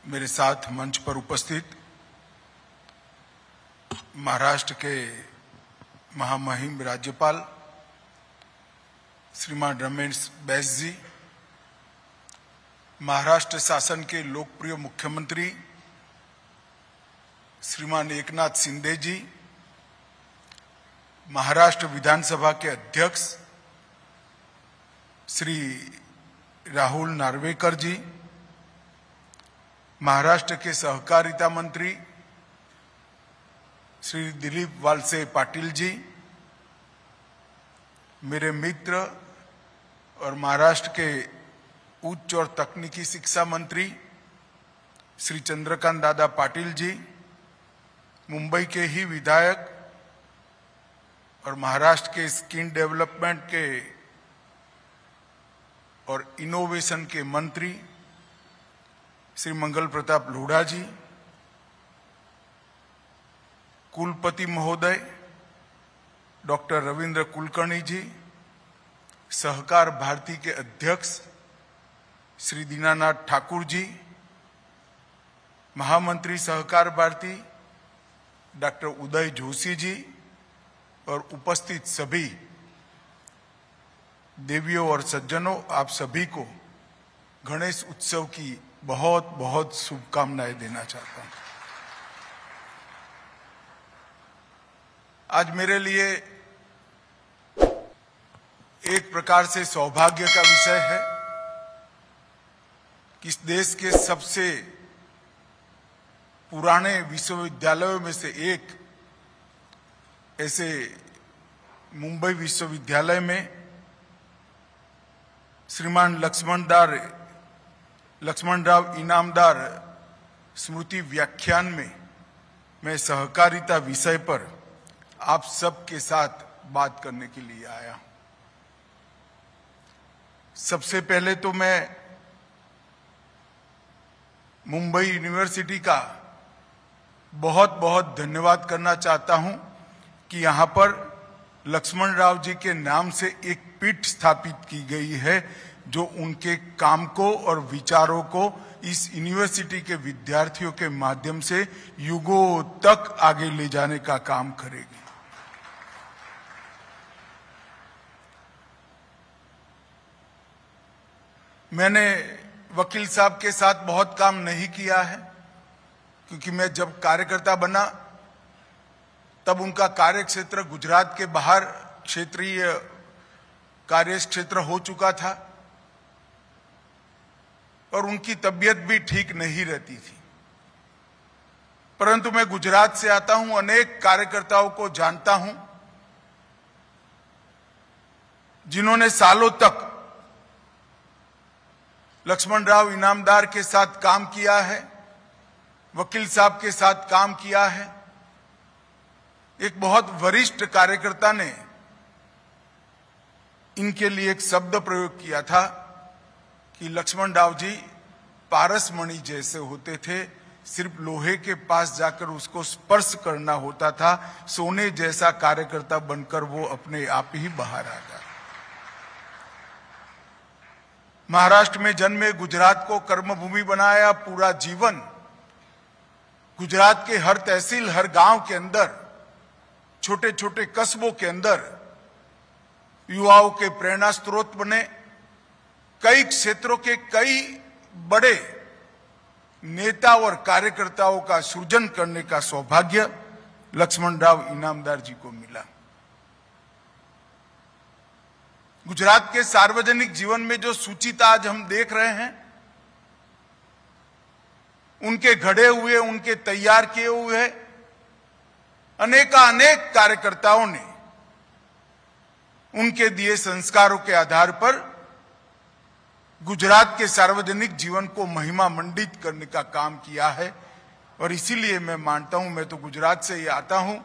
मेरे साथ मंच पर उपस्थित महाराष्ट्र के महामहिम राज्यपाल श्रीमान रमेश बैस जी, महाराष्ट्र शासन के लोकप्रिय मुख्यमंत्री श्रीमान एकनाथ शिंदे जी, महाराष्ट्र विधानसभा के अध्यक्ष श्री राहुल नार्वेकर जी, महाराष्ट्र के सहकारिता मंत्री श्री दिलीप वालसे पाटिल जी, मेरे मित्र और महाराष्ट्र के उच्च और तकनीकी शिक्षा मंत्री श्री चंद्रकांत दादा पाटिल जी, मुंबई के ही विधायक और महाराष्ट्र के स्किल डेवलपमेंट के और इनोवेशन के मंत्री श्री मंगल प्रताप लोढ़ा जी, कुलपति महोदय डॉक्टर रविंद्र कुलकर्णी जी, सहकार भारती के अध्यक्ष श्री दीनानाथ ठाकुर जी, महामंत्री सहकार भारती डॉक्टर उदय जोशी जी और उपस्थित सभी देवियों और सज्जनों, आप सभी को गणेश उत्सव की बहुत बहुत शुभकामनाएं देना चाहता हूं। आज मेरे लिए एक प्रकार से सौभाग्य का विषय है कि इस देश के सबसे पुराने विश्वविद्यालयों में से एक ऐसे मुंबई विश्वविद्यालय में श्रीमान लक्ष्मणराव इनामदार स्मृति व्याख्यान में मैं सहकारिता विषय पर आप सबके साथ बात करने के लिए आया। सबसे पहले तो मैं मुंबई यूनिवर्सिटी का बहुत बहुत धन्यवाद करना चाहता हूं कि यहां पर लक्ष्मणराव जी के नाम से एक पीठ स्थापित की गई है जो उनके काम को और विचारों को इस यूनिवर्सिटी के विद्यार्थियों के माध्यम से युगों तक आगे ले जाने का काम करेगी। मैंने वकील साहब के साथ बहुत काम नहीं किया है क्योंकि मैं जब कार्यकर्ता बना तब उनका कार्य क्षेत्र गुजरात के बाहर क्षेत्रीय कार्य क्षेत्र हो चुका था और उनकी तबीयत भी ठीक नहीं रहती थी। परंतु मैं गुजरात से आता हूं, अनेक कार्यकर्ताओं को जानता हूं जिन्होंने सालों तक लक्ष्मणराव इनामदार के साथ काम किया है, वकील साहब के साथ काम किया है। एक बहुत वरिष्ठ कार्यकर्ता ने इनके लिए एक शब्द प्रयोग किया था कि लक्ष्मणराव जी पारसमणि जैसे होते थे, सिर्फ लोहे के पास जाकर उसको स्पर्श करना होता था, सोने जैसा कार्यकर्ता बनकर वो अपने आप ही बाहर आ गया। महाराष्ट्र में जन्मे, गुजरात को कर्मभूमि बनाया, पूरा जीवन गुजरात के हर तहसील, हर गांव के अंदर, छोटे छोटे कस्बों के अंदर युवाओं के प्रेरणा स्रोत बने। कई क्षेत्रों के कई बड़े नेता और कार्यकर्ताओं का सृजन करने का सौभाग्य लक्ष्मणराव इनामदार जी को मिला। गुजरात के सार्वजनिक जीवन में जो सूचिता आज हम देख रहे हैं, उनके घड़े हुए, उनके तैयार किए हुए अनेक कार्यकर्ताओं ने उनके दिए संस्कारों के आधार पर गुजरात के सार्वजनिक जीवन को महिमा मंडित करने का काम किया है। और इसीलिए मैं मानता हूं, मैं तो गुजरात से ही आता हूं,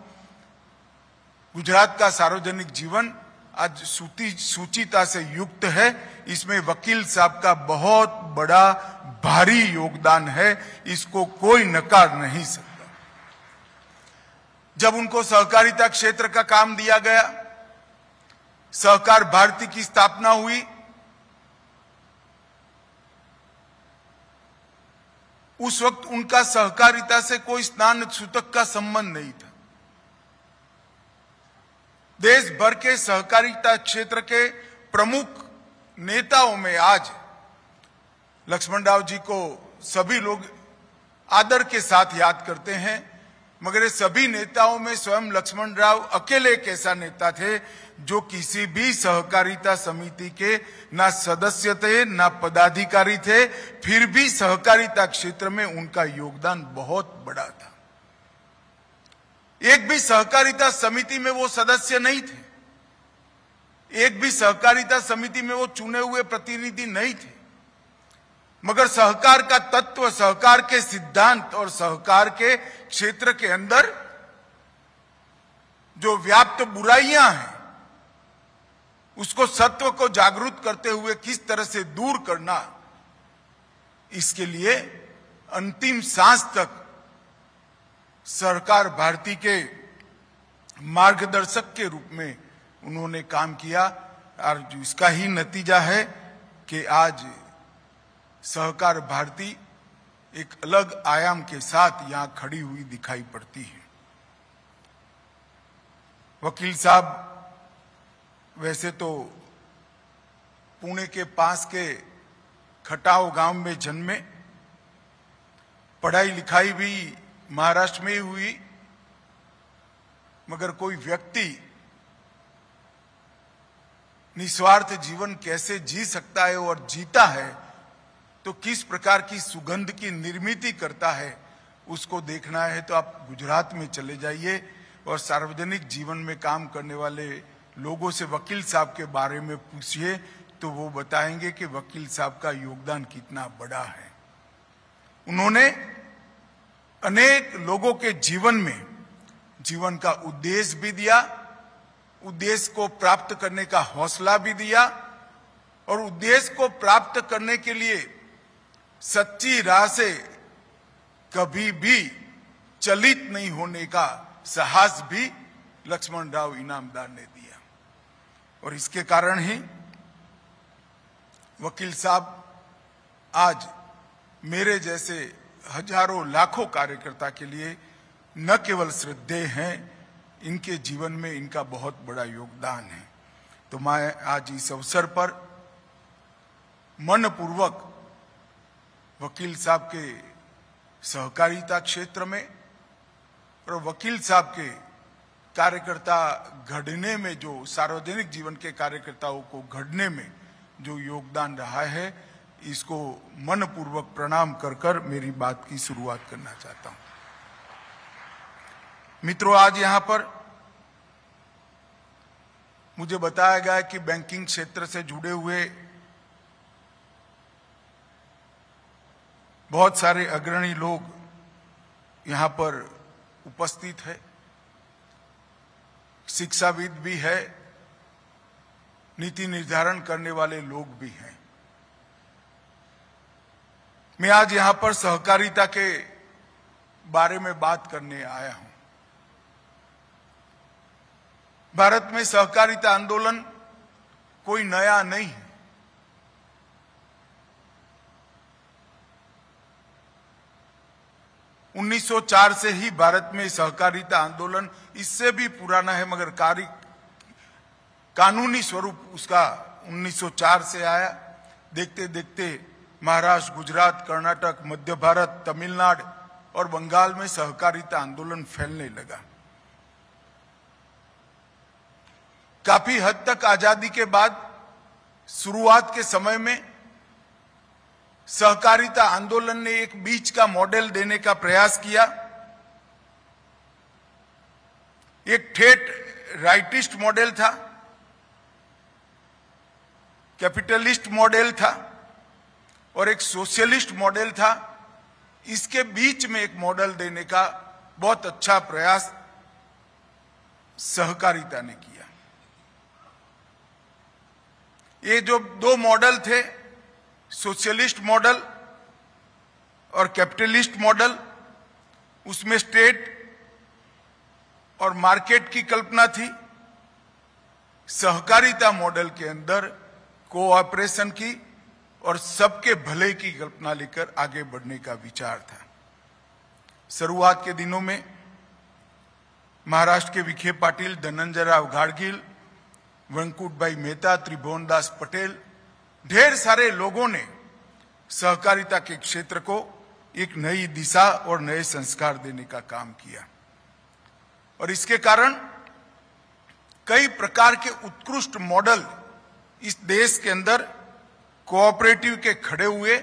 गुजरात का सार्वजनिक जीवन आज सूचिता से युक्त है। इसमें वकील साहब का बहुत बड़ा भारी योगदान है, इसको कोई नकार नहीं सकता। जब उनको सहकारिता क्षेत्र का काम दिया गया, सहकार भारती की स्थापना हुई, उस वक्त उनका सहकारिता से कोई स्नान सूतक का संबंध नहीं था। देश भर के सहकारिता क्षेत्र के प्रमुख नेताओं में आज लक्ष्मणराव जी को सभी लोग आदर के साथ याद करते हैं, मगर ये सभी नेताओं में स्वयं लक्ष्मणराव अकेले एक ऐसा नेता थे जो किसी भी सहकारिता समिति के ना सदस्य थे ना पदाधिकारी थे, फिर भी सहकारिता क्षेत्र में उनका योगदान बहुत बड़ा था। एक भी सहकारिता समिति में वो सदस्य नहीं थे, एक भी सहकारिता समिति में वो चुने हुए प्रतिनिधि नहीं थे, मगर सहकार का तत्व, सहकार के सिद्धांत और सहकार के क्षेत्र के अंदर जो व्याप्त बुराइयां हैं उसको सत्व को जागरूक करते हुए किस तरह से दूर करना, इसके लिए अंतिम सांस तक सरकार भारती के मार्गदर्शक के रूप में उन्होंने काम किया और इसका ही नतीजा है कि आज सहकार भारती एक अलग आयाम के साथ यहां खड़ी हुई दिखाई पड़ती है। वकील साहब वैसे तो पुणे के पास के खटाव गांव में जन्मे, पढ़ाई लिखाई भी महाराष्ट्र में ही हुई, मगर कोई व्यक्ति निस्वार्थ जीवन कैसे जी सकता है और जीता है तो किस प्रकार की सुगंध की निर्मिति करता है, उसको देखना है तो आप गुजरात में चले जाइए और सार्वजनिक जीवन में काम करने वाले लोगों से वकील साहब के बारे में पूछिए तो वो बताएंगे कि वकील साहब का योगदान कितना बड़ा है। उन्होंने अनेक लोगों के जीवन में जीवन का उद्देश्य भी दिया, उद्देश्य को प्राप्त करने का हौसला भी दिया और उद्देश्य को प्राप्त करने के लिए सच्ची राह से कभी भी चलित नहीं होने का साहस भी लक्ष्मणराव इनामदार ने दिया। और इसके कारण ही वकील साहब आज मेरे जैसे हजारों लाखों कार्यकर्ता के लिए न केवल श्रद्धेय हैं, इनके जीवन में इनका बहुत बड़ा योगदान है। तो मैं आज इस अवसर पर मनपूर्वक वकील साहब के सहकारिता क्षेत्र में और वकील साहब के कार्यकर्ता घड़ने में, जो सार्वजनिक जीवन के कार्यकर्ताओं को घड़ने में जो योगदान रहा है, इसको मनपूर्वक प्रणाम कर कर मेरी बात की शुरुआत करना चाहता हूं। मित्रों, आज यहां पर मुझे बताया गया कि बैंकिंग क्षेत्र से जुड़े हुए बहुत सारे अग्रणी लोग यहां पर उपस्थित है, शिक्षाविद भी है, नीति निर्धारण करने वाले लोग भी हैं। मैं आज यहां पर सहकारिता के बारे में बात करने आया हूं। भारत में सहकारिता आंदोलन कोई नया नहीं है। उन्नीस 1904 से ही भारत में सहकारिता आंदोलन, इससे भी पुराना है, मगर कानूनी स्वरूप उसका 1904 से आया। देखते देखते महाराष्ट्र, गुजरात, कर्नाटक, मध्य भारत, तमिलनाडु और बंगाल में सहकारिता आंदोलन फैलने लगा। काफी हद तक आजादी के बाद शुरुआत के समय में सहकारिता आंदोलन ने एक बीच का मॉडल देने का प्रयास किया। एक ठेठ राइटिस्ट मॉडल था, कैपिटलिस्ट मॉडल था और एक सोशलिस्ट मॉडल था। इसके बीच में एक मॉडल देने का बहुत अच्छा प्रयास सहकारिता ने किया। ये जो दो मॉडल थे, सोशलिस्ट मॉडल और कैपिटलिस्ट मॉडल, उसमें स्टेट और मार्केट की कल्पना थी। सहकारिता मॉडल के अंदर कोऑपरेशन की और सबके भले की कल्पना लेकर आगे बढ़ने का विचार था। शुरुआत के दिनों में महाराष्ट्र के विखे पाटिल, धनंजयराव गाडगील, वेंकुटभाई मेहता, त्रिभुवनदास पटेल, ढेर सारे लोगों ने सहकारिता के क्षेत्र को एक नई दिशा और नए संस्कार देने का काम किया और इसके कारण कई प्रकार के उत्कृष्ट मॉडल इस देश के अंदर कोऑपरेटिव के खड़े हुए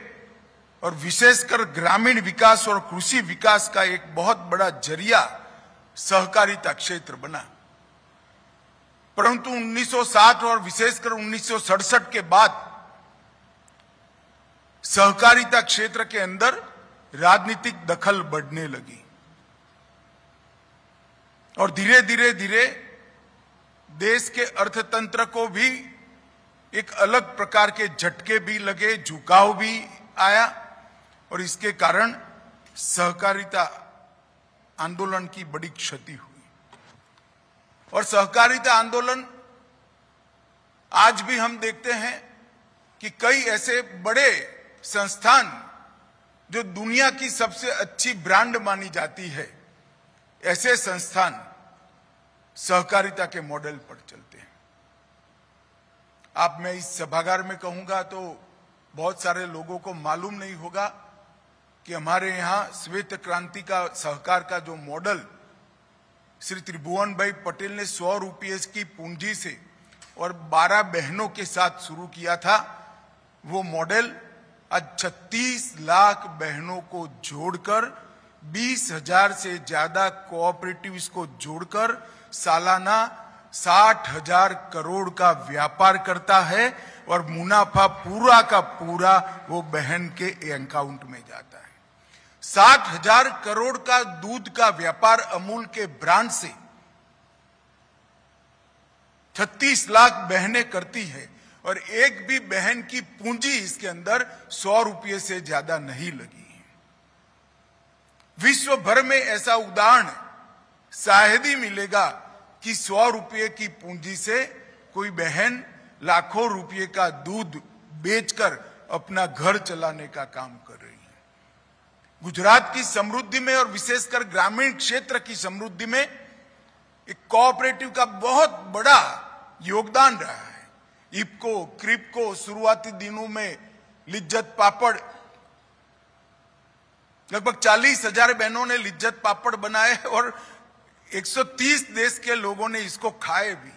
और विशेषकर ग्रामीण विकास और कृषि विकास का एक बहुत बड़ा जरिया सहकारिता क्षेत्र बना। परंतु 1960 और विशेषकर 1967 के बाद सहकारिता क्षेत्र के अंदर राजनीतिक दखल बढ़ने लगी और धीरे धीरे देश के अर्थतंत्र को भी एक अलग प्रकार के झटके भी लगे, झुकाव भी आया और इसके कारण सहकारिता आंदोलन की बड़ी क्षति हुई। और सहकारिता आंदोलन आज भी हम देखते हैं कि कई ऐसे बड़े संस्थान जो दुनिया की सबसे अच्छी ब्रांड मानी जाती है, ऐसे संस्थान सहकारिता के मॉडल पर चलते हैं। आप मैं इस सभागार में कहूंगा तो बहुत सारे लोगों को मालूम नहीं होगा कि हमारे यहां श्वेत क्रांति का सहकार का जो मॉडल श्री त्रिभुवन भाई पटेल ने 100 रुपये की पूंजी से और 12 बहनों के साथ शुरू किया था, वो मॉडल आज 36 लाख बहनों को जोड़कर 20,000 से ज्यादा कोऑपरेटिव्स को जोड़कर सालाना 60,000 करोड़ का व्यापार करता है और मुनाफा पूरा का पूरा वो बहन के अकाउंट में जाता है। 60,000 करोड़ का दूध का व्यापार अमूल के ब्रांड से 36 लाख बहनें करती है और एक भी बहन की पूंजी इसके अंदर 100 रुपये से ज्यादा नहीं लगी। विश्व भर में ऐसा उदाहरण शायद ही मिलेगा कि 100 रुपये की पूंजी से कोई बहन लाखों रुपये का दूध बेचकर अपना घर चलाने का काम कर रही है। गुजरात की समृद्धि में और विशेषकर ग्रामीण क्षेत्र की समृद्धि में एक कोऑपरेटिव का बहुत बड़ा योगदान रहा है। इफको, क्रिप्को, शुरुआती दिनों में लिज्जत पापड़, लगभग 40,000 बहनों ने लिज्जत पापड़ बनाए और 130 देश के लोगों ने इसको खाए भी।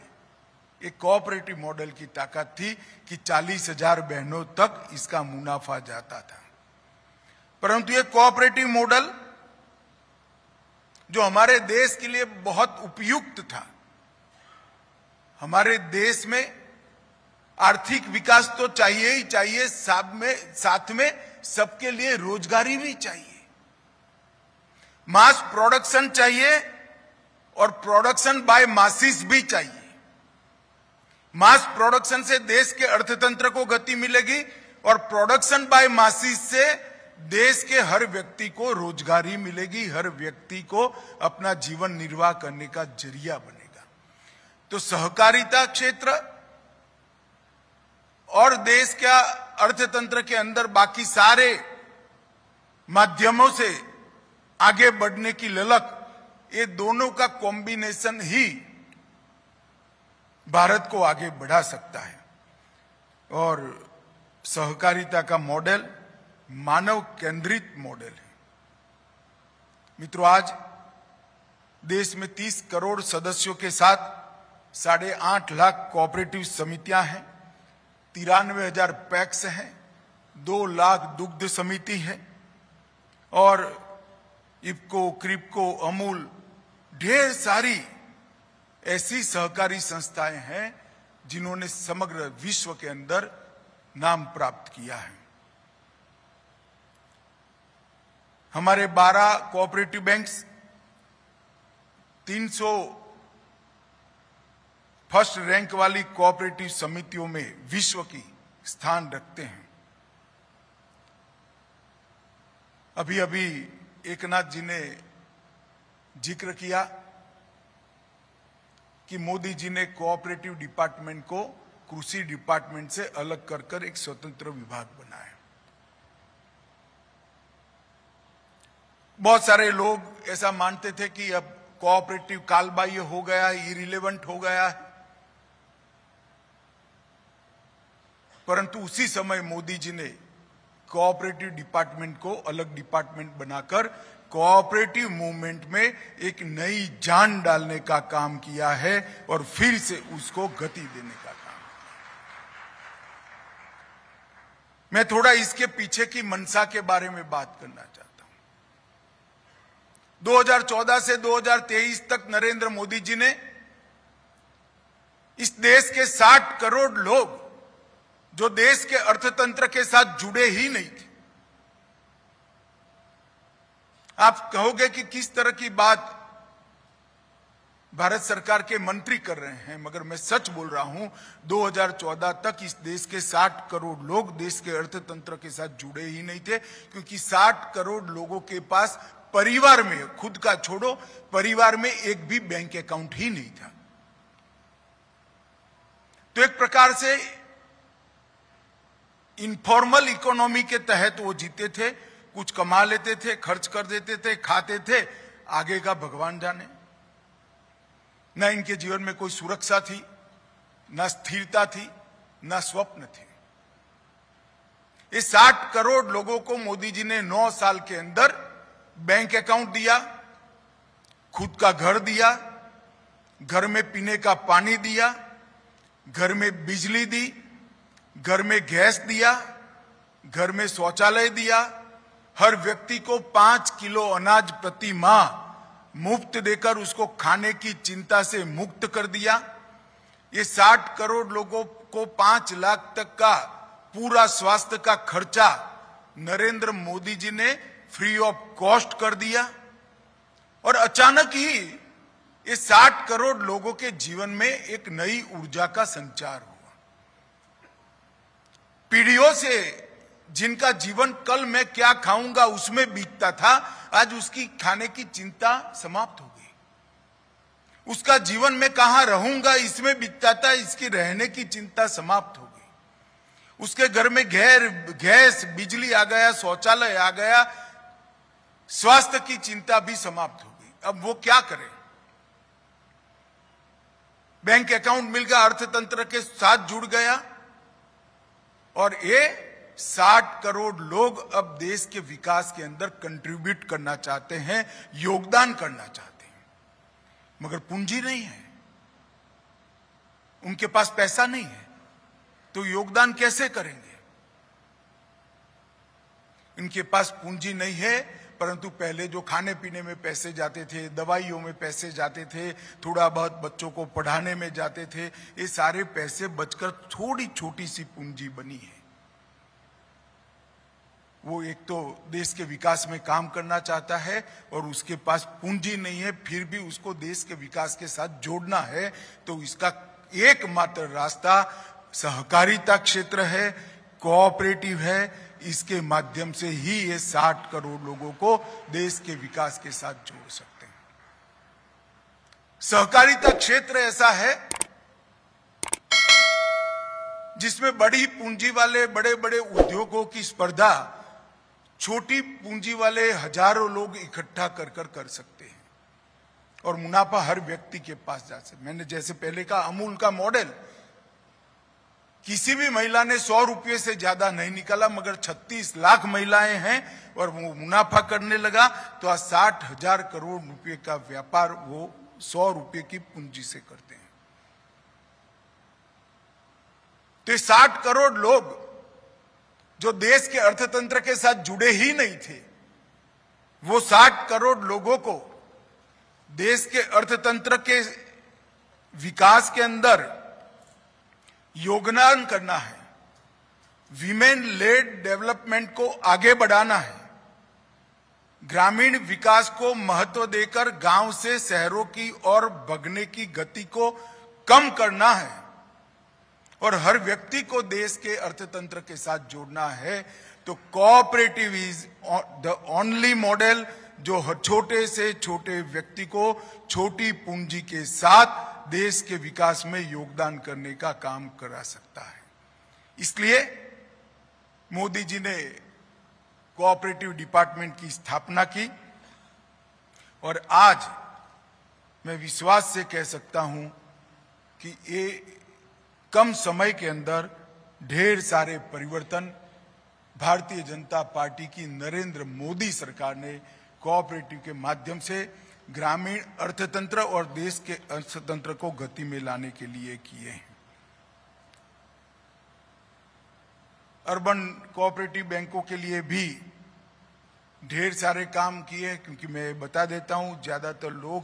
एक कोऑपरेटिव मॉडल की ताकत थी कि 40,000 बहनों तक इसका मुनाफा जाता था। परंतु ये कोऑपरेटिव मॉडल जो हमारे देश के लिए बहुत उपयुक्त था, हमारे देश में आर्थिक विकास तो चाहिए ही चाहिए, साथ में सबके लिए रोजगारी भी चाहिए, मास प्रोडक्शन चाहिए और प्रोडक्शन बाय मासिस भी चाहिए। मास प्रोडक्शन से देश के अर्थतंत्र को गति मिलेगी और प्रोडक्शन बाय मासिस से देश के हर व्यक्ति को रोजगारी मिलेगी, हर व्यक्ति को अपना जीवन निर्वाह करने का जरिया बनेगा। तो सहकारिता क्षेत्र और देश का अर्थतंत्र के अंदर बाकी सारे माध्यमों से आगे बढ़ने की ललक, ये दोनों का कॉम्बिनेशन ही भारत को आगे बढ़ा सकता है। और सहकारिता का मॉडल मानव केंद्रित मॉडल है। मित्रों, आज देश में 30 करोड़ सदस्यों के साथ 8.5 लाख कोऑपरेटिव समितियां हैं, 93,000 पैक्स हैं, 2 लाख दुग्ध समिति है और इफको, क्रिप्को, अमूल, ढेर सारी ऐसी सहकारी संस्थाएं हैं जिन्होंने समग्र विश्व के अंदर नाम प्राप्त किया है। हमारे 12 कोऑपरेटिव बैंक्स 300 फर्स्ट रैंक वाली कोऑपरेटिव समितियों में विश्व की स्थान रखते हैं। अभी अभी एकनाथ जी ने जिक्र किया कि मोदी जी ने कोऑपरेटिव डिपार्टमेंट को कृषि डिपार्टमेंट से अलग कर एक स्वतंत्र विभाग बनाया। बहुत सारे लोग ऐसा मानते थे कि अब कोऑपरेटिव कालबाह्य हो गया, इरिलेवेंट हो गया है, परंतु उसी समय मोदी जी ने कोऑपरेटिव डिपार्टमेंट को अलग डिपार्टमेंट बनाकर कोऑपरेटिव मूवमेंट में एक नई जान डालने का काम किया है और फिर से उसको गति देने का काम। मैं थोड़ा इसके पीछे की मंशा के बारे में बात करना चाहता हूं। 2014 से 2023 तक नरेंद्र मोदी जी ने इस देश के 60 करोड़ लोग जो देश के अर्थतंत्र के साथ जुड़े ही नहीं थे। आप कहोगे कि किस तरह की बात भारत सरकार के मंत्री कर रहे हैं, मगर मैं सच बोल रहा हूं। 2014 तक इस देश के 60 करोड़ लोग देश के अर्थतंत्र के साथ जुड़े ही नहीं थे, क्योंकि 60 करोड़ लोगों के पास परिवार में, खुद का छोड़ो, परिवार में एक भी बैंक अकाउंट ही नहीं था। तो एक प्रकार से इनफॉर्मल इकोनॉमी के तहत वो जीते थे, कुछ कमा लेते थे, खर्च कर देते थे, खाते थे, आगे का भगवान जाने। न इनके जीवन में कोई सुरक्षा थी, न स्थिरता थी, न स्वप्न थे। इस 60 करोड़ लोगों को मोदी जी ने 9 साल के अंदर बैंक अकाउंट दिया, खुद का घर दिया, घर में पीने का पानी दिया, घर में बिजली दी, घर में गैस दिया, घर में शौचालय दिया, हर व्यक्ति को 5 किलो अनाज प्रति माह मुफ्त देकर उसको खाने की चिंता से मुक्त कर दिया। ये 60 करोड़ लोगों को 5 लाख तक का पूरा स्वास्थ्य का खर्चा नरेंद्र मोदी जी ने फ्री ऑफ कॉस्ट कर दिया। और अचानक ही ये 60 करोड़ लोगों के जीवन में एक नई ऊर्जा का संचार हुआ। पीढ़ियों से जिनका जीवन कल मैं क्या खाऊंगा उसमें बीतता था, आज उसकी खाने की चिंता समाप्त हो गई। उसका जीवन में कहां रहूंगा इसमें बीतता था, इसकी रहने की चिंता समाप्त हो गई। उसके घर में गैस, बिजली आ गया, शौचालय आ गया, स्वास्थ्य की चिंता भी समाप्त हो गई। अब वो क्या करे? बैंक अकाउंट मिल गया, अर्थतंत्र के साथ जुड़ गया, और ये 60 करोड़ लोग अब देश के विकास के अंदर कंट्रीब्यूट करना चाहते हैं, योगदान करना चाहते हैं, मगर पूंजी नहीं है, उनके पास पैसा नहीं है, तो योगदान कैसे करेंगे? इनके पास पूंजी नहीं है, परंतु पहले जो खाने पीने में पैसे जाते थे, दवाइयों में पैसे जाते थे, थोड़ा बहुत बच्चों को पढ़ाने में जाते थे, ये सारे पैसे बचकर थोड़ी छोटी सी पूंजी बनी है। वो एक तो देश के विकास में काम करना चाहता है और उसके पास पूंजी नहीं है, फिर भी उसको देश के विकास के साथ जोड़ना है, तो इसका एकमात्र रास्ता सहकारिता क्षेत्र है, कोऑपरेटिव है। इसके माध्यम से ही ये 60 करोड़ लोगों को देश के विकास के साथ जोड़ सकते हैं। सहकारिता क्षेत्र ऐसा है जिसमें बड़ी पूंजी वाले बड़े बड़े उद्योगों की स्पर्धा छोटी पूंजी वाले हजारों लोग इकट्ठा कर सकते हैं और मुनाफा हर व्यक्ति के पास जा सकते। मैंने जैसे पहले कहा, अमूल का मॉडल, किसी भी महिला ने 100 रुपये से ज्यादा नहीं निकाला, मगर 36 लाख महिलाएं हैं और वो मुनाफा करने लगा, तो आज 60,000 करोड़ रुपए का व्यापार वो 100 रुपये की पूंजी से करते हैं। तो 60 करोड़ लोग जो देश के अर्थतंत्र के साथ जुड़े ही नहीं थे, वो 60 करोड़ लोगों को देश के अर्थतंत्र के विकास के अंदर योगदान करना है, वीमेन लेड डेवलपमेंट को आगे बढ़ाना है, ग्रामीण विकास को महत्व देकर गांव से शहरों की ओर भगने की गति को कम करना है और हर व्यक्ति को देश के अर्थतंत्र के साथ जोड़ना है। तो cooperative is the only model जो छोटे से छोटे व्यक्ति को छोटी पूंजी के साथ देश के विकास में योगदान करने का काम करा सकता है। इसलिए मोदी जी ने कोऑपरेटिव डिपार्टमेंट की स्थापना की और आज मैं विश्वास से कह सकता हूं कि ये कम समय के अंदर ढेर सारे परिवर्तन भारतीय जनता पार्टी की नरेंद्र मोदी सरकार ने कोऑपरेटिव के माध्यम से ग्रामीण अर्थतंत्र और देश के अर्थतंत्र को गति में लाने के लिए किए हैं। अर्बन कोऑपरेटिव बैंकों के लिए भी ढेर सारे काम किए, क्योंकि मैं बता देता हूं ज्यादातर लोग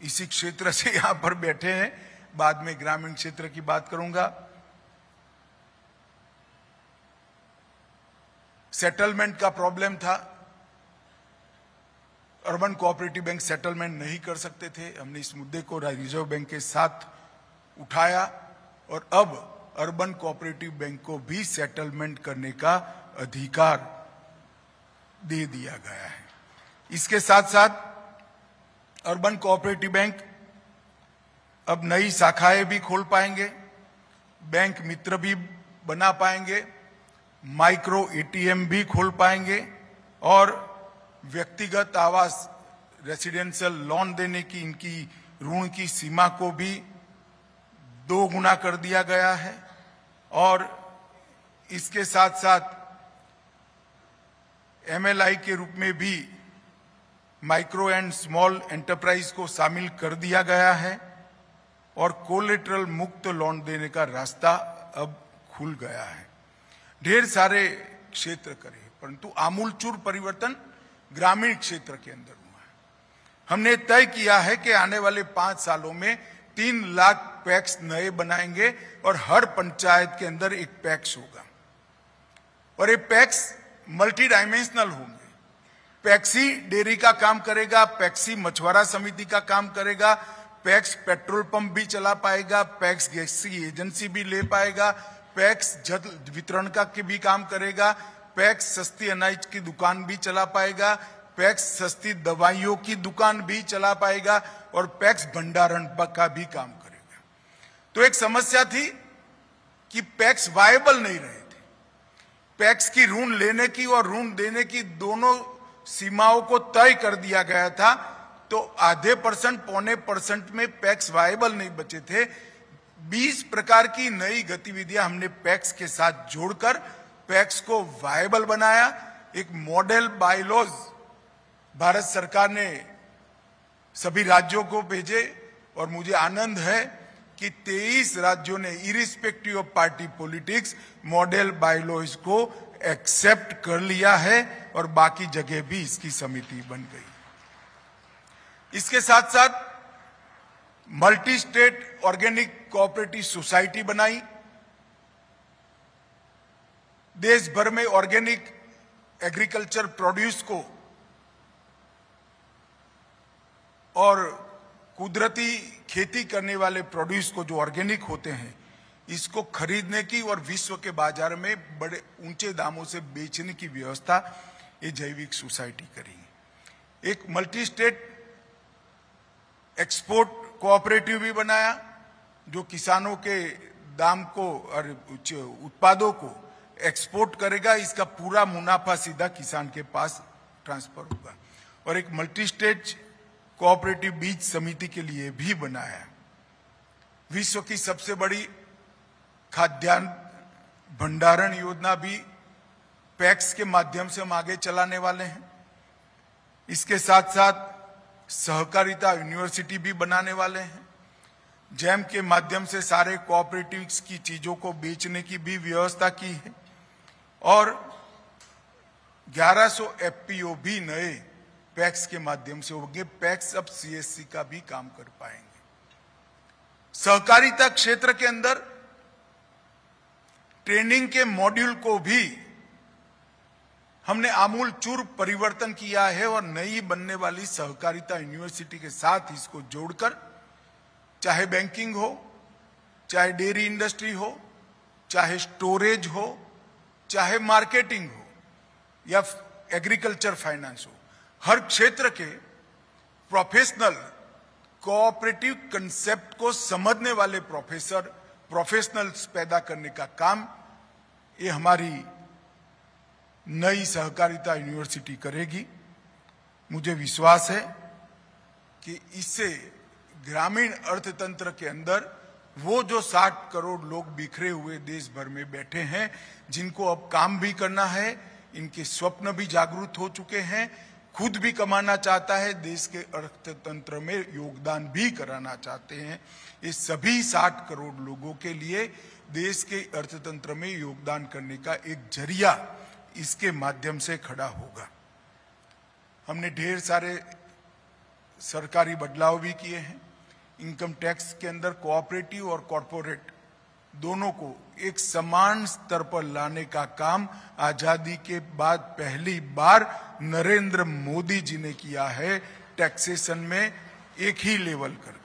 इसी क्षेत्र से यहां पर बैठे हैं, बाद में ग्रामीण क्षेत्र की बात करूंगा। सेटलमेंट का प्रॉब्लम था, अर्बन कोऑपरेटिव बैंक सेटलमेंट नहीं कर सकते थे। हमने इस मुद्दे को रिजर्व बैंक के साथ उठाया और अब अर्बन कोऑपरेटिव बैंक को भी सेटलमेंट करने का अधिकार दे दिया गया है। इसके साथ साथ अर्बन कोऑपरेटिव बैंक अब नई शाखाएं भी खोल पाएंगे, बैंक मित्र भी बना पाएंगे, माइक्रो एटीएम भी खोल पाएंगे और व्यक्तिगत आवास रेसिडेंशियल लोन देने की इनकी ऋण की सीमा को भी 2 गुना कर दिया गया है। और इसके साथ साथ एमएलआई के रूप में भी माइक्रो एंड स्मॉल एंटरप्राइज को शामिल कर दिया गया है और कोलेटरल मुक्त लोन देने का रास्ता अब खुल गया है। ढेर सारे क्षेत्र करे, परंतु आमूलचूर परिवर्तन ग्रामीण क्षेत्र के अंदर हुआ है। हमने तय किया है कि आने वाले 5 सालों में 3 लाख पैक्स नए बनाएंगे और हर पंचायत के अंदर एक पैक्स होगा और ये पैक्स मल्टी डायमेंशनल होंगे। पैक्सी डेयरी का काम करेगा, पैक्सी मछुआरा समिति का काम करेगा, पैक्स पेट्रोल पंप भी चला पाएगा, पैक्स गैस की एजेंसी भी ले पाएगा, पैक्स जल वितरण का भी काम करेगा, पैक्स सस्ती अनाज की दुकान भी चला पाएगा, पैक्स सस्ती दवाइयों की दुकान भी चला पाएगा और पैक्स भंडारण का भी काम करेगा। तो एक समस्या थी कि पैक्स वायबल नहीं रहे थे। पैक्स की ऋण लेने की और ऋण देने की दोनों सीमाओं को तय कर दिया गया था, तो आधे %, पौने % में पैक्स वायबल नहीं बचे थे। 20 प्रकार की नई गतिविधियां हमने पैक्स के साथ जोड़कर पैक्स को वायबल बनाया। एक मॉडल बायलॉज भारत सरकार ने सभी राज्यों को भेजे और मुझे आनंद है कि 23 राज्यों ने irrespective of party politics model bylaws को एक्सेप्ट कर लिया है और बाकी जगह भी इसकी समिति बन गई। इसके साथ साथ multi state organic cooperative society बनाई। देश भर में ऑर्गेनिक एग्रीकल्चर प्रोड्यूस को और कुदरती खेती करने वाले प्रोड्यूस को जो ऑर्गेनिक होते हैं, इसको खरीदने की और विश्व के बाजार में बड़े ऊंचे दामों से बेचने की व्यवस्था ये जैविक सोसाइटी करी। एक मल्टी स्टेट एक्सपोर्ट कोऑपरेटिव भी बनाया जो किसानों के दाम को और उत्पादों को एक्सपोर्ट करेगा। इसका पूरा मुनाफा सीधा किसान के पास ट्रांसफर होगा। और एक मल्टी स्टेट कोऑपरेटिव बीज समिति के लिए भी बनाया। विश्व की सबसे बड़ी खाद्यान्न भंडारण योजना भी पैक्स के माध्यम से हम आगे चलाने वाले हैं। इसके साथ साथ सहकारिता यूनिवर्सिटी भी बनाने वाले हैं। जैम के माध्यम से सारे कोऑपरेटिव्स की चीजों को बेचने की भी व्यवस्था की है और 1100 एफपीओ भी नए पैक्स के माध्यम से होंगे। पैक्स अब सीएससी का भी काम कर पाएंगे। सहकारिता क्षेत्र के अंदर ट्रेनिंग के मॉड्यूल को भी हमने आमूल चूर परिवर्तन किया है और नई बनने वाली सहकारिता यूनिवर्सिटी के साथ इसको जोड़कर चाहे बैंकिंग हो, चाहे डेयरी इंडस्ट्री हो, चाहे स्टोरेज हो, चाहे मार्केटिंग हो या एग्रीकल्चर फाइनेंस हो, हर क्षेत्र के प्रोफेशनल कोऑपरेटिव कंसेप्ट को समझने वाले प्रोफेशनल्स पैदा करने का काम ये हमारी नई सहकारिता यूनिवर्सिटी करेगी। मुझे विश्वास है कि इससे ग्रामीण अर्थतंत्र के अंदर वो जो 60 करोड़ लोग बिखरे हुए देश भर में बैठे हैं, जिनको अब काम भी करना है, इनके स्वप्न भी जागृत हो चुके हैं, खुद भी कमाना चाहता है, देश के अर्थतंत्र में योगदान भी कराना चाहते हैं, इस सभी 60 करोड़ लोगों के लिए देश के अर्थतंत्र में योगदान करने का एक जरिया इसके माध्यम से खड़ा होगा। हमने ढेर सारे सरकारी बदलाव भी किए हैं। इनकम टैक्स के अंदर कोऑपरेटिव और कॉरपोरेट दोनों को एक समान स्तर पर लाने का काम आजादी के बाद पहली बार नरेंद्र मोदी जी ने किया है। टैक्सेशन में एक ही लेवल कर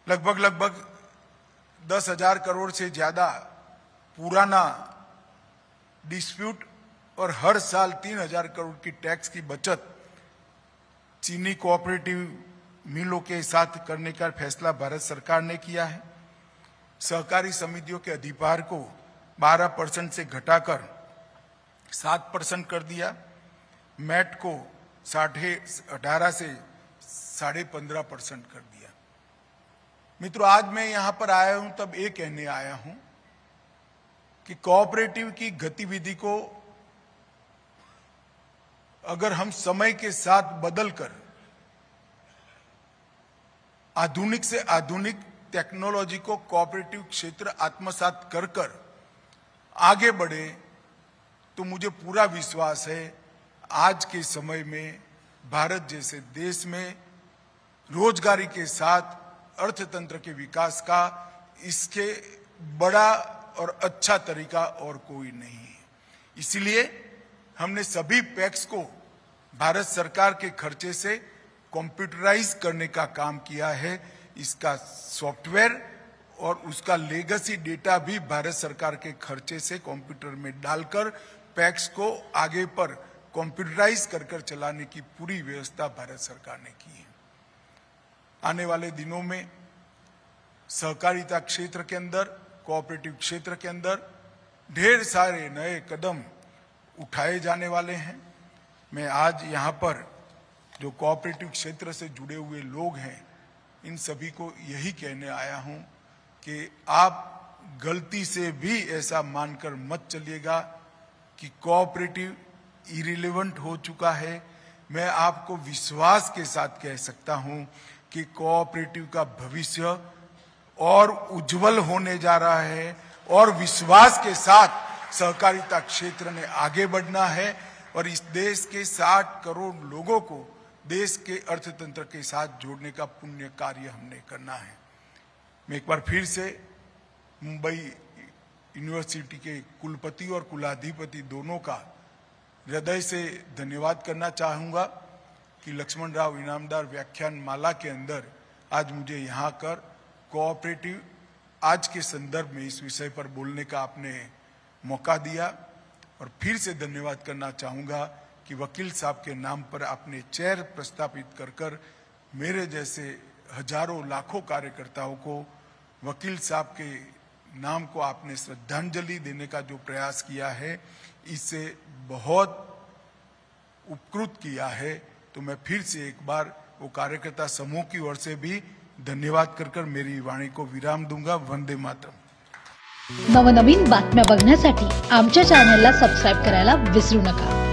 लगभग 10,000 करोड़ से ज्यादा पुराना डिस्प्यूट और हर साल 3,000 करोड़ की टैक्स की बचत चीनी कोऑपरेटिव मिलों के साथ करने का फैसला भारत सरकार ने किया है। सहकारी समितियों के अधिभार को 12% से घटाकर 7% कर दिया। मैट को 18 से 15.5% कर दिया। मित्रों, आज मैं यहां पर आया हूं तब ये कहने आया हूं कि कोऑपरेटिव की गतिविधि को अगर हम समय के साथ बदलकर आधुनिक से आधुनिक टेक्नोलॉजी को कोऑपरेटिव क्षेत्र आत्मसात कर आगे बढ़े तो मुझे पूरा विश्वास है आज के समय में भारत जैसे देश में रोजगारी के साथ अर्थतंत्र के विकास का इसके बड़ा और अच्छा तरीका और कोई नहीं है। इसलिए हमने सभी पैक्स को भारत सरकार के खर्चे से कंप्यूटराइज करने का काम किया है। इसका सॉफ्टवेयर और उसका लेगेसी डेटा भी भारत सरकार के खर्चे से कंप्यूटर में डालकर पैक्स को आगे पर कंप्यूटराइज कर चलाने की पूरी व्यवस्था भारत सरकार ने की है। आने वाले दिनों में सहकारिता क्षेत्र के अंदर, कोऑपरेटिव क्षेत्र के अंदर ढेर सारे नए कदम उठाए जाने वाले हैं। मैं आज यहाँ पर जो कोऑपरेटिव क्षेत्र से जुड़े हुए लोग हैं, इन सभी को यही कहने आया हूं कि आप गलती से भी ऐसा मानकर मत चलिएगा कि कोऑपरेटिव इरिलेवेंट हो चुका है। मैं आपको विश्वास के साथ कह सकता हूं कि कोऑपरेटिव का भविष्य और उज्जवल होने जा रहा है और विश्वास के साथ सहकारिता क्षेत्र ने आगे बढ़ना है और इस देश के 60 करोड़ लोगों को देश के अर्थतंत्र के साथ जोड़ने का पुण्य कार्य हमने करना है। मैं एक बार फिर से मुंबई यूनिवर्सिटी के कुलपति और कुलाधिपति दोनों का हृदय से धन्यवाद करना चाहूंगा कि लक्ष्मण राव इनामदार व्याख्यान माला के अंदर आज मुझे यहाँ कर कोऑपरेटिव आज के संदर्भ में इस विषय पर बोलने का आपने मौका दिया। और फिर से धन्यवाद करना चाहूंगा कि वकील साहब के नाम पर आपने चेयर प्रस्तापित कर मेरे जैसे हजारों लाखों कार्यकर्ताओं को वकील साहब के नाम को आपने श्रद्धांजलि देने का जो प्रयास किया है, इससे बहुत उपकृत किया है। तो मैं फिर से एक बार वो कार्यकर्ता समूह की ओर से भी धन्यवाद कर मेरी वाणी को विराम दूंगा। वंदे मातरम। नवनवीन बातम्या बघण्यासाठी आमच्या चॅनलला सबस्क्राइब करायला विसरू नका।